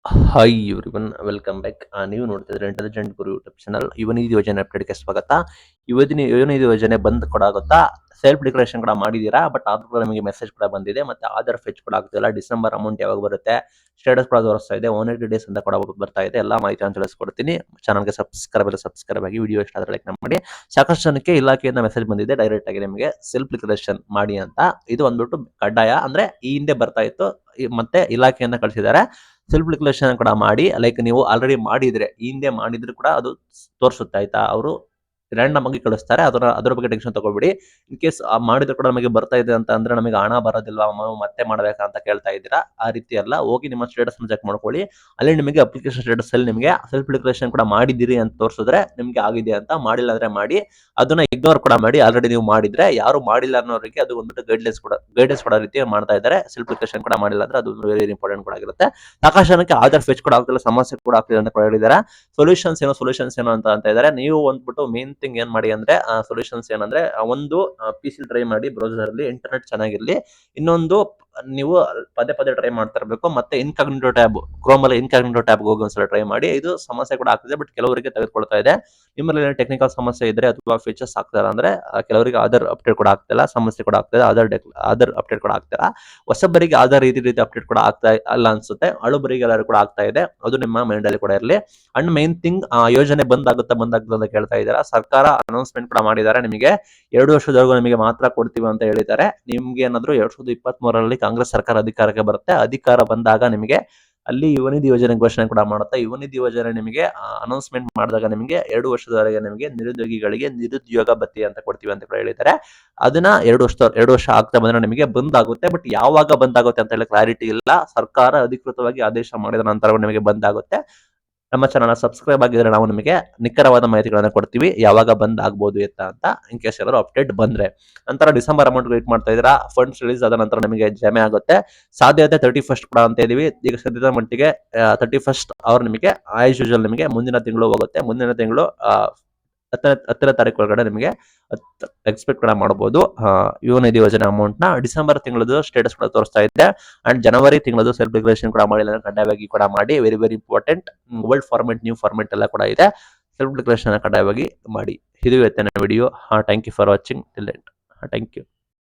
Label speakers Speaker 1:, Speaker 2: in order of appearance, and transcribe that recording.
Speaker 1: Hi everyone welcome back. ನೀವು ನೋಡ್ತಿದ್ರೆ intelligent ಗುರು YouTube channel. Yuvanidhi ಯೋಜನೆ ಅಪ್ಡೇಟ್ಗೆ ಸ್ವಾಗತ. ಯುವನಿಧಿ ಯೋಜನೆ ಬಂದ್ ಕೂಡ ಆಗುತ್ತಾ, ಸೆಲ್ಫ್ ಡಿಕ್ಲರೇಷನ್ ಕೂಡ ಮಾಡಿದೀರಾ, ಬಟ್ ಆದ್ರೂ ಕೂಡ ನಮಗೆ ಮೆಸೇಜ್ ಕೂಡ ಬಂದಿದೆ. ಮತ್ತೆ ಆಧಾರ್ ಫೆಚ್ ಕೂಡ ಆಗ್ತಿಲ್ಲ. ಡಿಸೆಂಬರ್ ಅಮೌಂಟ್ ಯಾವಾಗ ಬರುತ್ತೆ, ಸ್ಟೇಟಸ್ ಕೂಡ ತೋರಿಸ್ತಾ ಇದೆ, 180 ಡೇಸ್ ಅಂತ ಕೂಡ ಬರ್ತಾ ಇದೆ. ಎಲ್ಲ ಮಾಹಿತಿ ತಿಳಿಸ್ಕೊಡ್ತೀನಿ. ಚಾನಲ್ಗೆ ಸಬ್ಸ್ಕ್ರೈಬ್ ಆಗಿ, ವಿಡಿಯೋ ಇಷ್ಟ ಆದರೆ ಲೈಕ್ ಮಾಡಿ. ಸಾಕಷ್ಟು ಜನಕ್ಕೆ ಇಲಾಖೆಯಿಂದ ಮೆಸೇಜ್ ಬಂದಿದೆ ಡೈರೆಕ್ಟ್ ಆಗಿ ನಿಮಗೆ ಸೆಲ್ಫ್ ಡಿಕ್ಲರೇಷನ್ ಮಾಡಿ ಅಂತ. ಇದು ಅಂದ್ಬಿಟ್ಟು ಕಡ್ಡಾಯ, ಅಂದ್ರೆ ಈ ಹಿಂದೆ ಬರ್ತಾ ಇತ್ತು, ಮತ್ತೆ ಇಲಾಖೆಯಿಂದ ಕಳಿಸಿದ್ದಾರೆ. ಸೆಲ್ಫ್ ಡಿಕ್ಲರೇಷನ್ ಕೂಡ ಮಾಡಿ, ಲೈಕ್ ನೀವು ಆಲ್ರೆಡಿ ಮಾಡಿದ್ರೆ, ಈ ಹಿಂದೆ ಮಾಡಿದ್ರು ಕೂಡ ಅದು ತೋರಿಸುತ್ತೆ ಆಯ್ತಾ. ಅವರು ರ್ಯಾಂಡಮ್ ಆಗಿ ಕಳಿಸ್ತಾರೆ, ಅದ್ರ ಬಗ್ಗೆ ಟೆನ್ಷನ್ ತಗೋಬಿಡಿ. ಇನ್ ಕೇಸ್ ಮಾಡಿದ್ರು ಕೂಡ ನಮಗೆ ಬರ್ತಾ ಇದೆ ಅಂತ ಅಂದ್ರೆ ನಮಗೆ ಹಣ ಬರೋದಿಲ್ವಾ, ಮತ್ತೆ ಮಾಡ್ಬೇಕಾ ಅಂತ ಕೇಳ್ತಾ ಇದ್ದೀರಾ. ಆ ರೀತಿ ಅಲ್ಲ, ಹೋಗಿ ನಿಮ್ಮ ಸ್ಟೇಟಸ್ ಚೆಕ್ ಮಾಡ್ಕೊಳ್ಳಿ. ಅಲ್ಲಿ ನಿಮಗೆ ಅಪ್ಲಿಕೇಶನ್ ಸ್ಟೇಟಸ್ ಅಲ್ಲಿ ನಿಮಗೆ ಸೆಲ್ಫ್ ಡಿಕ್ಲರೇಷನ್ ಕೂಡ ಮಾಡಿದಿರಿ ಅಂತ ತೋರಿಸಿದ್ರೆ ನಿಮ್ಗೆ ಆಗಿದೆ ಅಂತ. ಮಾಡಿಲ್ಲ ಅಂದ್ರೆ ಮಾಡಿ, ಅದನ್ನ ಇಗ್ನೋರ್ ಕೂಡ ಮಾಡಿ. ಆಲ್ರೆಡಿ ನೀವು ಮಾಡಿದ್ರೆ, ಯಾರು ಮಾಡಿಲ್ಲ ಅನ್ನೋರಿಗೆ ಅದು ಒಂದ್ಬಿಟ್ಟು ಗೈಡೆನ್ಸ್ ಕೊಡೋ ರೀತಿ ಮಾಡ್ತಾ ಇದ್ದಾರೆ. ಸೆಲ್ಫ್ ಡಿಕ್ಲರೇಷನ್ ಕೂಡ ಮಾಡಿಲ್ಲ ಅಂದ್ರೆ ಅದು ವೆರಿ ಇಂಪಾರ್ಟೆಂಟ್ ಕೂಡ ಆಗಿರುತ್ತೆ. ಸಾಕಷ್ಟು ಜನಕ್ಕೆ ಆಧಾರ್ ಫೆಚ್ ಕೂಡ ಆಗ್ತಿಲ್ಲ, ಸಮಸ್ಯೆ ಕೂಡ ಆಗ್ತಿದೆ ಅಂತ ಕೂಡ ಹೇಳಿದ್ದಾರೆ. ಸೊಲ್ಯೂಷನ್ಸ್ ಏನೋ ಅಂತ ಇದ್ದಾರೆ. ನೀವು ಒಂದ್ಬಿಟ್ಟು ಮೇನ್ ಥಿಂಗ್ ಏನ್ ಮಾಡಿ ಅಂದ್ರೆ, ಸೊಲ್ಯೂಷನ್ಸ್ ಏನಂದ್ರೆ, ಒಂದು PC ಟ್ರೈ ಮಾಡಿ, ಬ್ರೌಸರ್ ಅಲ್ಲಿ ಇಂಟರ್ನೆಟ್ ಚೆನ್ನಾಗಿರ್ಲಿ. ಇನ್ನೊಂದು, ನೀವು ಪದೇ ಪದೇ ಟ್ರೈ ಮಾಡ್ತಾ ಇರಬೇಕು. ಮತ್ತೆ ಇನ್ಕಾಗ್ನಿಟೋ ಟ್ಯಾಬ್, ಕ್ರೋಮ್ ಅಲ್ಲಿ ಇನ್ಕಾಗ್ನಿಟೋ ಟ್ಯಾಬ್ ಹೋಗಿ ಒಂದ್ಸಲ ಟ್ರೈ ಮಾಡಿ. ಇದು ಸಮಸ್ಯೆ ಕೂಡ ಆಗ್ತಿದೆ, ಬಟ್ ಕೆಲವರಿಗೆ ತೆಗೆದುಕೊಳ್ತಾ ಇದೆ. ನಿಮ್ಮಲ್ಲಿ ಟೆಕ್ನಿಕಲ್ ಸಮಸ್ಯೆ ಇದ್ರೆ ಅಥವಾ ಫೀಚರ್ಸ್ ಆಗ್ತಿಲ್ಲ ಅಂದ್ರೆ, ಕೆಲವರಿಗೆ ಆಧಾರ್ ಅಪ್ಡೇಟ್ ಕೂಡ ಆಗ್ತಿಲ್ಲ, ಸಮಸ್ಯೆ ಕೂಡ ಆಗ್ತಿದೆ. ಆಧಾರ್ ಅಪ್ಡೇಟ್ ಕೂಡ ಆಗ್ತಿಲ್ಲ. ಹೊಸಬರಿಗೆ ಆಧಾರ್ ರೀತಿ ಅಪ್ಡೇಟ್ ಕೂಡ ಆಗ್ತಾ ಇಲ್ಲ ಅನ್ಸುತ್ತೆ. ಹಳುಬರಿಗೆ ಎಲ್ಲರೂ ಕೂಡ ಆಗ್ತಾ ಇದೆ. ಅದು ನಿಮ್ಮ ಮೈಂಡ್ ಅಲ್ಲಿ ಕೂಡ ಇರಲಿ. ಅಂಡ್ ಮೇನ್ ಥಿಂಗ್, ಯೋಜನೆ ಬಂದ್ ಆಗುತ್ತಾ ಅಂತ ಕೇಳ್ತಾ ಇದ್ದೀರಾ. ಸರ್ಕಾರ ಅನೌನ್ಸ್ಮೆಂಟ್ ಕೂಡ ಮಾಡಿದ್ದಾರೆ. ನಿಮಗೆ 2 ವರ್ಷದವರೆಗೂ ನಿಮಗೆ ಮಾತ್ರ ಕೊಡ್ತೀವಿ ಅಂತ ಹೇಳಿದ್ದಾರೆ. ನಿಮ್ಗೆ ಏನಾದ್ರು 2023ರಲ್ಲಿ ಕಾಂಗ್ರೆಸ್ ಸರ್ಕಾರ ಅಧಿಕಾರಕ್ಕೆ ಬರುತ್ತೆ. ಅಧಿಕಾರ ಬಂದಾಗ ನಿಮಗೆ ಅಲ್ಲಿ ಯುವನಿಧಿ ಯೋಜನೆ ಘೋಷಣೆ ಕೂಡ ಮಾಡುತ್ತೆ. ಯುವನಿಧಿ ಯೋಜನೆ ನಿಮಗೆ ಅನೌನ್ಸ್ಮೆಂಟ್ ಮಾಡಿದಾಗ ನಿಮಗೆ 2 ವರ್ಷದವರೆಗೆ ನಿಮಗೆ ನಿರುದ್ಯೋಗಿಗಳಿಗೆ ನಿರುದ್ಯೋಗ ಭತ್ಯೆ ಅಂತ ಕೊಡ್ತೀವಿ ಅಂತ ಕೂಡ ಹೇಳಿದ್ದಾರೆ. ಅದನ್ನ 2 ವರ್ಷ ಆಗ್ತಾ ಬಂದ್ರೆ ನಿಮಗೆ ಬಂದ್ ಆಗುತ್ತೆ. ಬಟ್ ಯಾವಾಗ ಬಂದ್ ಆಗುತ್ತೆ ಅಂತ ಹೇಳಿ ಕ್ಲಾರಿಟಿ ಇಲ್ಲ. ಸರ್ಕಾರ ಅಧಿಕೃತವಾಗಿ ಆದೇಶ ಮಾಡಿದ ನಂತರ ನಿಮಗೆ ಬಂದ್ ಆಗುತ್ತೆ. ನಮ್ಮ ಚಾನಲ್ ಸಬ್ಸ್ಕ್ರೈಬ್ ಆಗಿದ್ರೆ ನಾವು ನಿಮಗೆ ನಿಖರವಾದ ಮಾಹಿತಿಗಳನ್ನ ಕೊಡ್ತೀವಿ, ಯಾವಾಗ ಬಂದ್ ಆಗ್ಬೋದು ಅಂತ. ಇನ್ ಕೇಸ್ ಏನಾದ್ರು ಅಪ್ಡೇಟ್ ಬಂದ್ರೆ. ನಂತರ ಡಿಸೆಂಬರ್ ಅಮೌಂಟ್ ವೇಟ್ ಮಾಡ್ತಾ ಇದ್ದೀರಾ. ಫಂಡ್ಸ್ ರಿಲೀಸ್ ಆದ ನಂತರ ನಿಮಗೆ ಜಮೆ ಆಗುತ್ತೆ. ಸಾಧ್ಯತೆ 31st ಕೂಡ ಅಂತ ಇದೀವಿ. ಈಗ ಸದ್ಯದ ಮಟ್ಟಿಗೆ 31st ಅವ್ರು ನಿಮಗೆ ಆಸ್ ಯೂಶುವಲ್ ನಿಮಗೆ ಮುಂದಿನ ತಿಂಗಳು ಹೋಗುತ್ತೆ. ಮುಂದಿನ ತಿಂಗಳು 10ನೇ ತಾರೀಕು ಒಳಗಡೆ ನಿಮಗೆ ಎಕ್ಸ್ಪೆಕ್ಟ್ ಕೂಡ ಮಾಡಬಹುದು. ಯುವನಿಧಿ ಯೋಜನೆ ಅಮೌಂಟ್ ನ ಡಿಸೆಂಬರ್ ತಿಂಗಳದ್ದು ಸ್ಟೇಟಸ್ ಕೂಡ ತೋರಿಸ್ತಾ ಇದೆ. ಅಂಡ್ ಜನವರಿ ತಿಂಗಳದ್ದು ಸೆಲ್ಫ್ ಡಿಕ್ಲರೇಷನ್ ಕೂಡ ಮಾಡಿಲ್ಲ ಅಂದ್ರೆ ಕಡ್ಡಾಯವಾಗಿ ಕೂಡ ಮಾಡಿ. Very very important. Old format, new format ಎಲ್ಲ ಕೂಡ ಇದೆ. ಸೆಲ್ಫ್ ಡಿಕ್ಲರೇಷನ್ ಕಡ್ಡಾಯವಾಗಿ ಮಾಡಿ. ಇದು ಇವತ್ತಿನ video. Thank you for watching till end. Thank you.